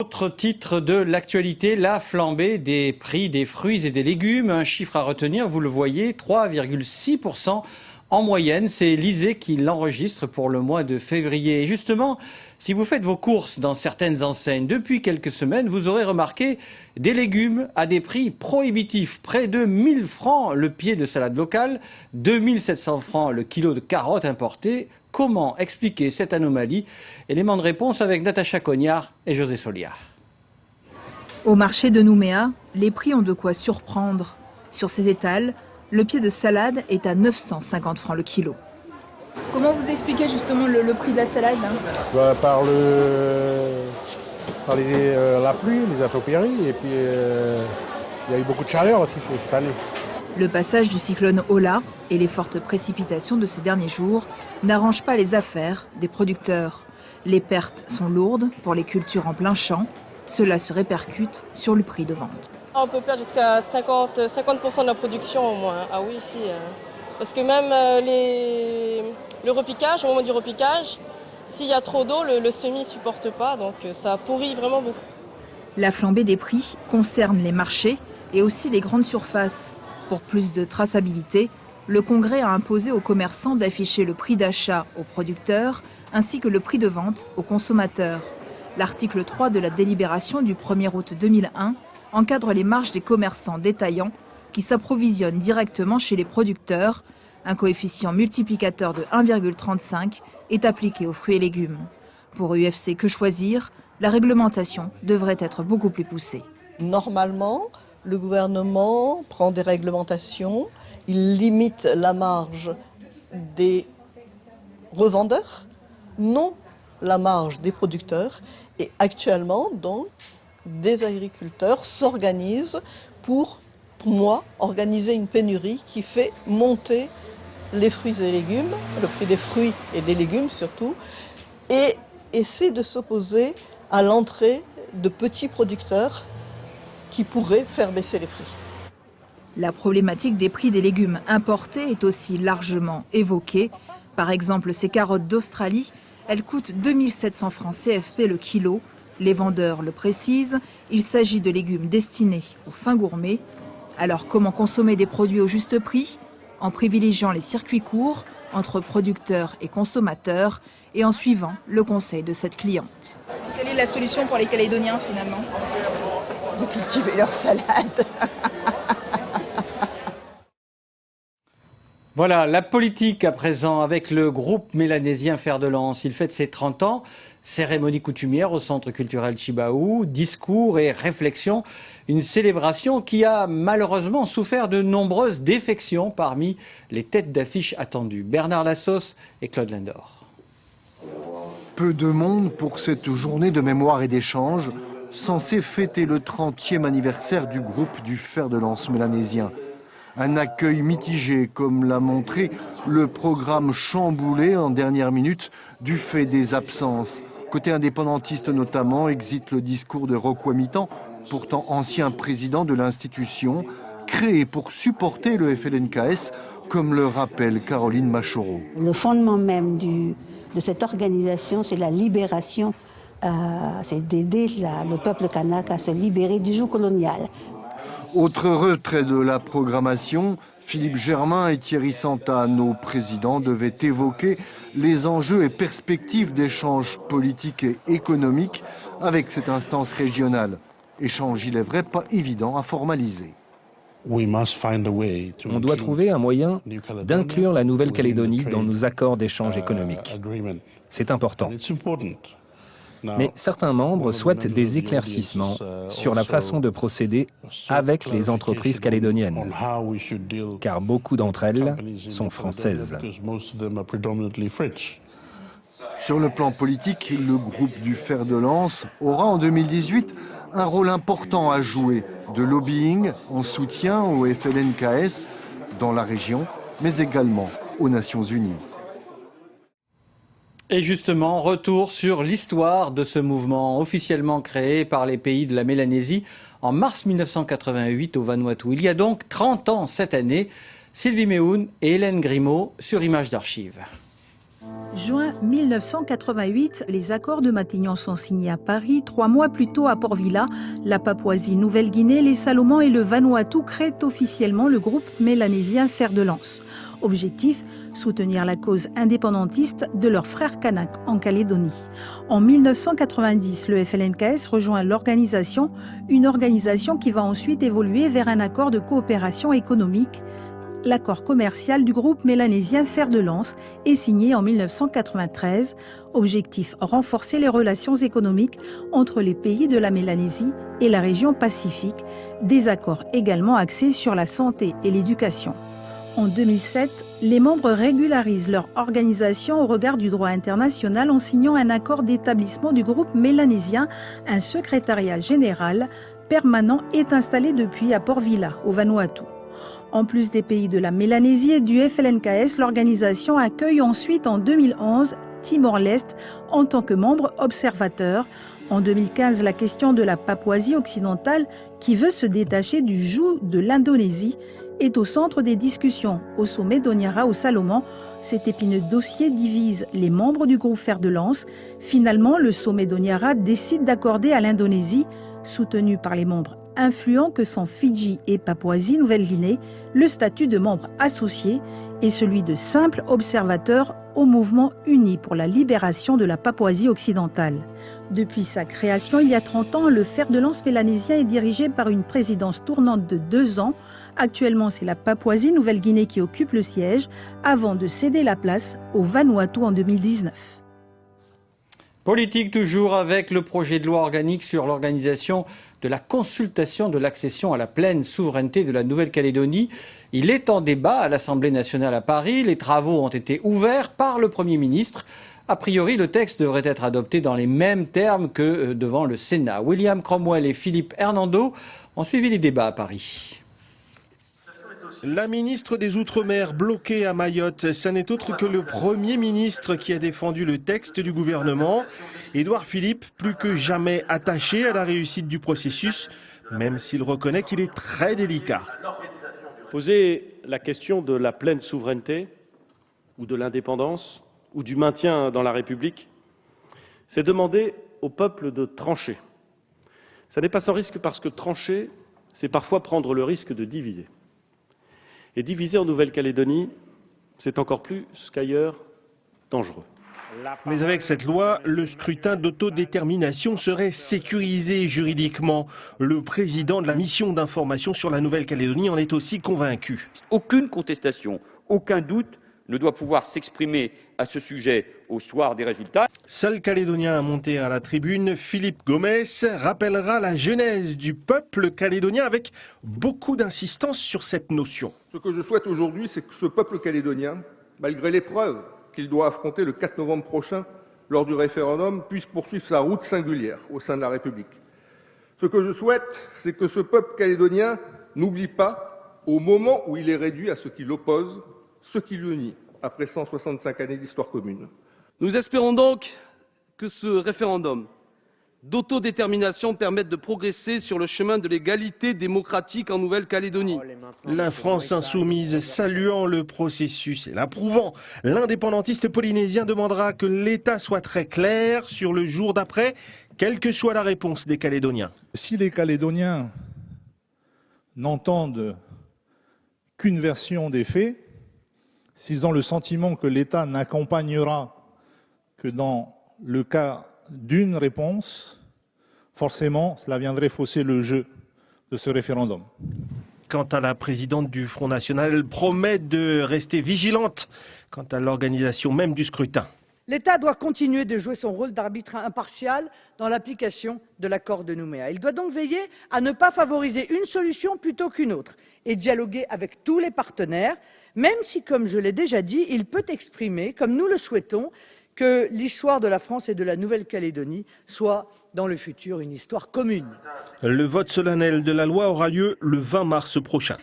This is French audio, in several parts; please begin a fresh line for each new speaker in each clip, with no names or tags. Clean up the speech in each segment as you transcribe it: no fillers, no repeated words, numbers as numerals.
Autre titre de l'actualité, la flambée des prix des fruits et des légumes. Un chiffre à retenir, vous le voyez, 3,6% en moyenne. C'est l'ISEE qui l'enregistre pour le mois de février. Et justement, si vous faites vos courses dans certaines enseignes depuis quelques semaines, vous aurez remarqué des légumes à des prix prohibitifs. Près de 1000 francs le pied de salade locale, 2700 francs le kilo de carottes importées. Comment expliquer cette anomalie? Élément de réponse avec Natacha Cognard et José Solia.
Au marché de Nouméa, les prix ont de quoi surprendre. Sur ces étals, le pied de salade est à 950 francs le kilo. Comment vous expliquez justement le prix de la salade là?
Par la pluie, les intempéries, et puis il y a eu beaucoup de chaleur aussi cette année.
Le passage du cyclone Ola et les fortes précipitations de ces derniers jours n'arrangent pas les affaires des producteurs. Les pertes sont lourdes pour les cultures en plein champ. Cela se répercute sur le prix de vente.
On peut perdre jusqu'à 50% de la production au moins. Ah oui, si. Parce que même le repiquage, au moment du repiquage, s'il y a trop d'eau, le semis ne supporte pas. Donc ça pourrit vraiment beaucoup.
La flambée des prix concerne les marchés et aussi les grandes surfaces. Pour plus de traçabilité, le Congrès a imposé aux commerçants d'afficher le prix d'achat aux producteurs ainsi que le prix de vente aux consommateurs. L'article 3 de la délibération du 1er août 2001 encadre les marges des commerçants détaillants qui s'approvisionnent directement chez les producteurs. Un coefficient multiplicateur de 1,35 est appliqué aux fruits et légumes. Pour UFC Que Choisir, la réglementation devrait être beaucoup plus poussée.
Normalement, le gouvernement prend des réglementations, il limite la marge des revendeurs, non la marge des producteurs. Et actuellement, donc, des agriculteurs s'organisent pour moi, organiser une pénurie qui fait monter les fruits et légumes, le prix des fruits et des légumes surtout, et essaie de s'opposer à l'entrée de petits producteurs qui pourraient faire baisser les prix.
La problématique des prix des légumes importés est aussi largement évoquée. Par exemple, ces carottes d'Australie, elles coûtent 2700 francs CFP le kilo. Les vendeurs le précisent, il s'agit de légumes destinés aux fins gourmets. Alors comment consommer des produits au juste prix? En privilégiant les circuits courts entre producteurs et consommateurs et en suivant le conseil de cette cliente.
Quelle est la solution pour les Calédoniens finalement?
De cultiver leur salade.
Voilà, la politique à présent avec le groupe mélanésien Fer de Lance. Il fête ses 30 ans, cérémonie coutumière au Centre culturel Chibaou, discours et réflexions. Une célébration qui a malheureusement souffert de nombreuses défections parmi les têtes d'affiche attendues. Bernard Lassos et Claude Lindor.
Peu de monde pour cette journée de mémoire et d'échange, censée fêter le 30e anniversaire du groupe du Fer de Lance mélanésien. Un accueil mitigé, comme l'a montré le programme chamboulé en dernière minute du fait des absences. Côté indépendantiste notamment, exit le discours de Rocco Mitan, pourtant ancien président de l'institution, créé pour supporter le FLNKS, comme le rappelle Caroline Machoreau.
Le fondement même de cette organisation, c'est la libération, c'est d'aider le peuple kanak à se libérer du joug colonial.
Autre retrait de la programmation, Philippe Germain et Thierry Santa, nos présidents, devaient évoquer les enjeux et perspectives d'échanges politiques et économiques avec cette instance régionale. Échange, il est vrai, pas évident à formaliser.
On doit trouver un moyen d'inclure la Nouvelle-Calédonie dans nos accords d'échange économique. C'est important. Mais certains membres souhaitent des éclaircissements sur la façon de procéder avec les entreprises calédoniennes, car beaucoup d'entre elles sont françaises.
Sur le plan politique, le groupe du Fer de Lance aura en 2018 un rôle important à jouer de lobbying en soutien au FLNKS dans la région, mais également aux Nations Unies.
Et justement, retour sur l'histoire de ce mouvement officiellement créé par les pays de la Mélanésie en mars 1988 au Vanuatu. Il y a donc 30 ans cette année. Sylvie Méhoun et Hélène Grimaud sur Images d'Archives.
Juin 1988, les accords de Matignon sont signés à Paris. 3 mois plus tôt, à Port Vila, la Papouasie-Nouvelle-Guinée, les Salomon et le Vanuatu créent officiellement le groupe mélanésien Fer de Lance. Objectif, soutenir la cause indépendantiste de leurs frères kanaks en Calédonie. En 1990, le FLNKS rejoint l'organisation, une organisation qui va ensuite évoluer vers un accord de coopération économique. L'accord commercial du groupe mélanésien Fer de Lance est signé en 1993. Objectif, renforcer les relations économiques entre les pays de la Mélanésie et la région Pacifique. Des accords également axés sur la santé et l'éducation. En 2007, les membres régularisent leur organisation au regard du droit international en signant un accord d'établissement du groupe mélanésien. Un secrétariat général permanent est installé depuis à Port Vila, au Vanuatu. En plus des pays de la Mélanésie et du FLNKS, l'organisation accueille ensuite en 2011 Timor-Leste en tant que membre observateur. En 2015, la question de la Papouasie occidentale, qui veut se détacher du joug de l'Indonésie, est au centre des discussions au sommet d'Honiara au Salomon. Cet épineux dossier divise les membres du groupe Fer de Lance. Finalement, le sommet d'Honiara décide d'accorder à l'Indonésie, soutenue par les membres influents que sont Fidji et Papouasie-Nouvelle-Guinée, le statut de membre associé et celui de simple observateur au mouvement uni pour la libération de la Papouasie occidentale. Depuis sa création il y a 30 ans, le Fer de Lance mélanésien est dirigé par une présidence tournante de 2 ans. Actuellement, c'est la Papouasie-Nouvelle-Guinée qui occupe le siège avant de céder la place au Vanuatu en 2019.
Politique toujours avec le projet de loi organique sur l'organisation de la consultation de l'accession à la pleine souveraineté de la Nouvelle-Calédonie. Il est en débat à l'Assemblée nationale à Paris. Les travaux ont été ouverts par le Premier ministre. A priori, le texte devrait être adopté dans les mêmes termes que devant le Sénat. William Cromwell et Philippe Hernando ont suivi les débats à Paris.
La ministre des Outre-mer bloquée à Mayotte, ça n'est autre que le Premier ministre qui a défendu le texte du gouvernement. Édouard Philippe, plus que jamais attaché à la réussite du processus, même s'il reconnaît qu'il est très délicat.
Poser la question de la pleine souveraineté, ou de l'indépendance, ou du maintien dans la République, c'est demander au peuple de trancher. Ça n'est pas sans risque parce que trancher, c'est parfois prendre le risque de diviser. Et diviser en Nouvelle-Calédonie, c'est encore plus qu'ailleurs dangereux.
Mais avec cette loi, le scrutin d'autodétermination serait sécurisé juridiquement. Le président de la mission d'information sur la Nouvelle-Calédonie en est aussi convaincu.
Aucune contestation, aucun doute ne doit pouvoir s'exprimer à ce sujet au soir des résultats.
Seul Calédonien à monter à la tribune, Philippe Gomes rappellera la genèse du peuple calédonien avec beaucoup d'insistance sur cette notion.
Ce que je souhaite aujourd'hui, c'est que ce peuple calédonien, malgré l'épreuve qu'il doit affronter le 4 novembre prochain lors du référendum, puisse poursuivre sa route singulière au sein de la République. Ce que je souhaite, c'est que ce peuple calédonien n'oublie pas, au moment où il est réduit à ce qui l'oppose, ce qui l'unit après 165 années d'histoire commune.
Nous espérons donc que ce référendum d'autodétermination permette de progresser sur le chemin de l'égalité démocratique en Nouvelle-Calédonie.
La France insoumise saluant le processus et l'approuvant, l'indépendantiste polynésien demandera que l'État soit très clair sur le jour d'après, quelle que soit la réponse des Calédoniens.
Si les Calédoniens n'entendent qu'une version des faits, s'ils ont le sentiment que l'État n'accompagnera que dans le cas d'une réponse, forcément, cela viendrait fausser le jeu de ce référendum.
Quant à la présidente du Front National, elle promet de rester vigilante quant à l'organisation même du scrutin.
L'État doit continuer de jouer son rôle d'arbitre impartial dans l'application de l'accord de Nouméa. Il doit donc veiller à ne pas favoriser une solution plutôt qu'une autre et dialoguer avec tous les partenaires, même si, comme je l'ai déjà dit, il peut exprimer, comme nous le souhaitons, que l'histoire de la France et de la Nouvelle-Calédonie soit, dans le futur, une histoire commune.
Le vote solennel de la loi aura lieu le 20 mars prochain.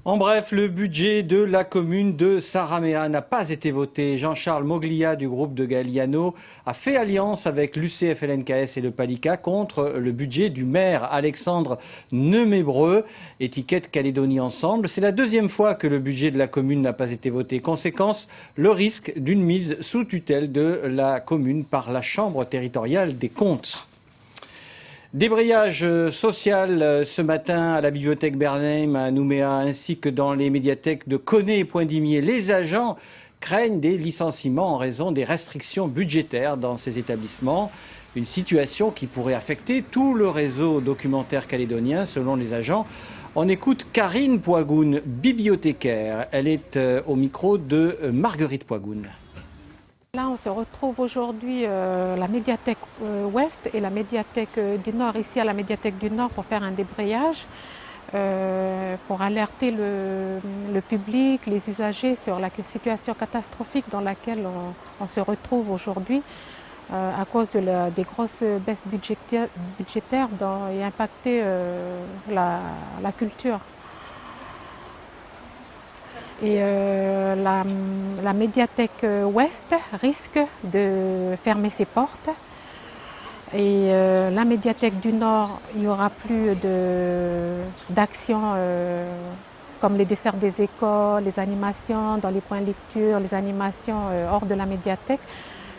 En bref, le budget de la commune de Saramea n'a pas été voté. Jean-Charles Moglia du groupe de Galliano a fait alliance avec l'UCF-LNKS et le Palika contre le budget du maire Alexandre Nemébreux, étiquette Calédonie Ensemble. C'est la deuxième fois que le budget de la commune n'a pas été voté. Conséquence, le risque d'une mise sous tutelle de la commune par la Chambre territoriale des comptes. Débrayage social ce matin à la bibliothèque Bernheim à Nouméa ainsi que dans les médiathèques de Koné et Pointe-d'Imier. Les agents craignent des licenciements en raison des restrictions budgétaires dans ces établissements. Une situation qui pourrait affecter tout le réseau documentaire calédonien selon les agents. On écoute Karine Poigoun, bibliothécaire. Elle est au micro de Marguerite Poigoun.
Là, on se retrouve aujourd'hui la médiathèque ouest et la médiathèque du nord, ici à la médiathèque du nord pour faire un débrayage, pour alerter le public, les usagers sur la situation catastrophique dans laquelle on se retrouve aujourd'hui à cause des grosses baisses budgétaires et impacter la culture. Et la médiathèque ouest risque de fermer ses portes. Et la médiathèque du nord, il n'y aura plus d'actions comme les desserts des écoles, les animations dans les points de lecture, les animations hors de la médiathèque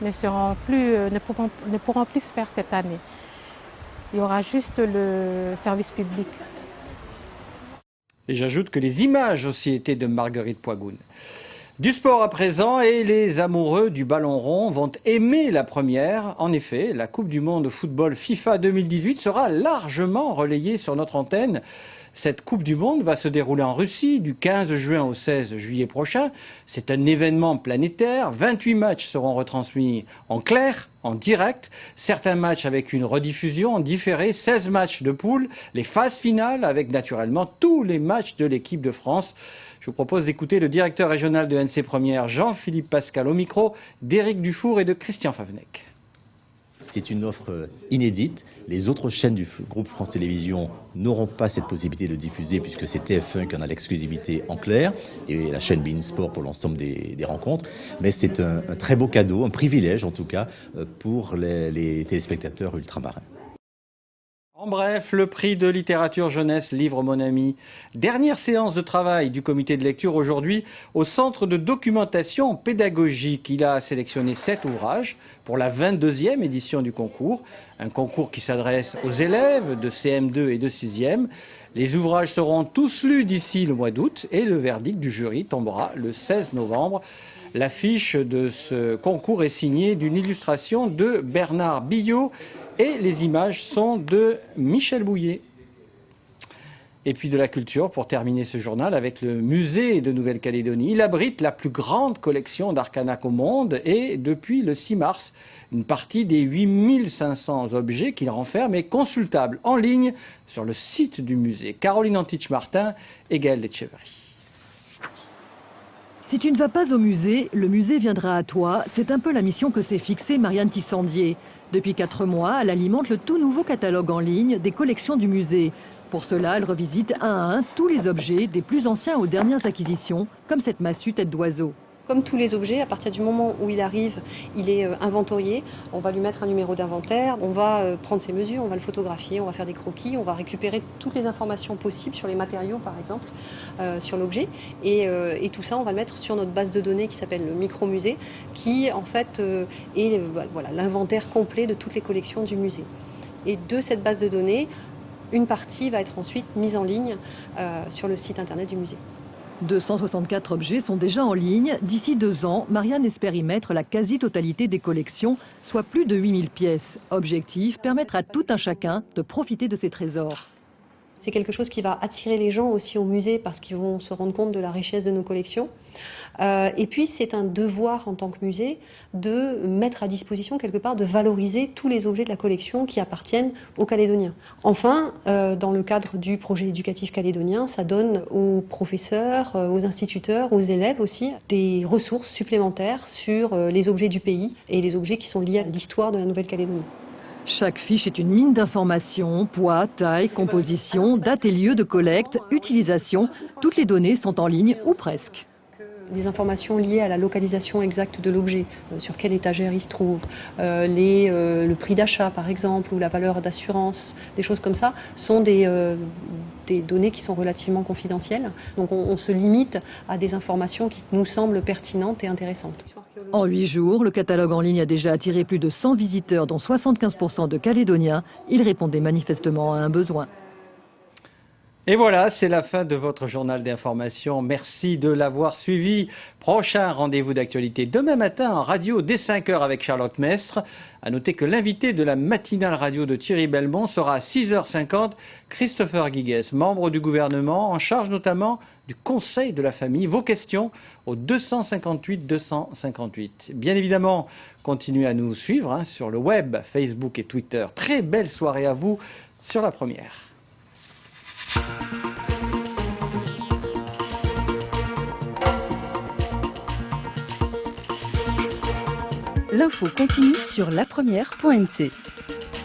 ne pourront plus se faire cette année. Il y aura juste le service public.
Et j'ajoute que les images aussi étaient de Marguerite Poigoun. Du sport à présent, et les amoureux du ballon rond vont aimer la première. En effet, la Coupe du Monde de football FIFA 2018 sera largement relayée sur notre antenne. Cette Coupe du Monde va se dérouler en Russie du 15 juin au 16 juillet prochain. C'est un événement planétaire. 28 matchs seront retransmis en clair, en direct. Certains matchs avec une rediffusion en différé. 16 matchs de poule. Les phases finales avec naturellement tous les matchs de l'équipe de France. Je vous propose d'écouter le directeur régional de NC Première, Jean-Philippe Pascal, au micro d'Éric Dufour et de Christian Favnec.
C'est une offre inédite. Les autres chaînes du groupe France Télévisions n'auront pas cette possibilité de diffuser puisque c'est TF1 qui en a l'exclusivité en clair et la chaîne beIN Sport pour l'ensemble des rencontres. Mais c'est un très beau cadeau, un privilège en tout cas pour les téléspectateurs ultramarins.
En bref, le prix de littérature jeunesse Livre Mon Ami. Dernière séance de travail du comité de lecture aujourd'hui au centre de documentation pédagogique. Il a sélectionné 7 ouvrages pour la 22e édition du concours. Un concours qui s'adresse aux élèves de CM2 et de 6e. Les ouvrages seront tous lus d'ici le mois d'août et le verdict du jury tombera le 16 novembre. L'affiche de ce concours est signée d'une illustration de Bernard Billot et les images sont de Michel Bouillet. Et puis de la culture, pour terminer ce journal, avec le musée de Nouvelle-Calédonie. Il abrite la plus grande collection d'Arcanac au monde et depuis le 6 mars, une partie des 8500 objets qu'il renferme est consultable en ligne sur le site du musée. Caroline Antich-Martin et Gaëlle Letcheverry.
Si tu ne vas pas au musée, le musée viendra à toi. C'est un peu la mission que s'est fixée Marianne Tissandier. Depuis 4 mois, elle alimente le tout nouveau catalogue en ligne des collections du musée. Pour cela, elle revisite un à un tous les objets, des plus anciens aux dernières acquisitions, comme cette massue tête d'oiseau.
Comme tous les objets, à partir du moment où il arrive, il est inventorié. On va lui mettre un numéro d'inventaire, on va prendre ses mesures, on va le photographier, on va faire des croquis, on va récupérer toutes les informations possibles sur les matériaux, par exemple, sur l'objet. Et tout ça, on va le mettre sur notre base de données qui s'appelle le micro-musée, qui en fait est voilà, l'inventaire complet de toutes les collections du musée. Et de cette base de données, une partie va être ensuite mise en ligne sur le site internet du musée.
264 objets sont déjà en ligne. D'ici 2 ans, Marianne espère y mettre la quasi-totalité des collections, soit plus de 8000 pièces. Objectif, permettre à tout un chacun de profiter de ces trésors.
C'est quelque chose qui va attirer les gens aussi au musée parce qu'ils vont se rendre compte de la richesse de nos collections. Et puis c'est un devoir en tant que musée de mettre à disposition quelque part, de valoriser tous les objets de la collection qui appartiennent aux Calédoniens. Enfin, dans le cadre du projet éducatif calédonien, ça donne aux professeurs, aux instituteurs, aux élèves aussi des ressources supplémentaires sur les objets du pays et les objets qui sont liés à l'histoire de la Nouvelle-Calédonie.
Chaque fiche est une mine d'informations, poids, taille, composition, date et lieu de collecte, utilisation. Toutes les données sont en ligne ou presque.
Des informations liées à la localisation exacte de l'objet, sur quelle étagère il se trouve, le prix d'achat par exemple, ou la valeur d'assurance, des choses comme ça, sont des données qui sont relativement confidentielles. Donc on se limite à des informations qui nous semblent pertinentes et intéressantes.
En 8 jours, le catalogue en ligne a déjà attiré plus de 100 visiteurs, dont 75% de Calédoniens. Il répondait manifestement à un besoin.
Et voilà, c'est la fin de votre journal d'information. Merci de l'avoir suivi. Prochain rendez-vous d'actualité demain matin en radio dès 5h avec Charlotte Mestre. À noter que l'invité de la matinale radio de Thierry Belmont sera à 6h50, Christopher Guigues, membre du gouvernement, en charge notamment du Conseil de la famille. Vos questions au 258 258. Bien évidemment, continuez à nous suivre sur le web, Facebook et Twitter. Très belle soirée à vous sur La Première.
L'info continue sur lapremière.nc.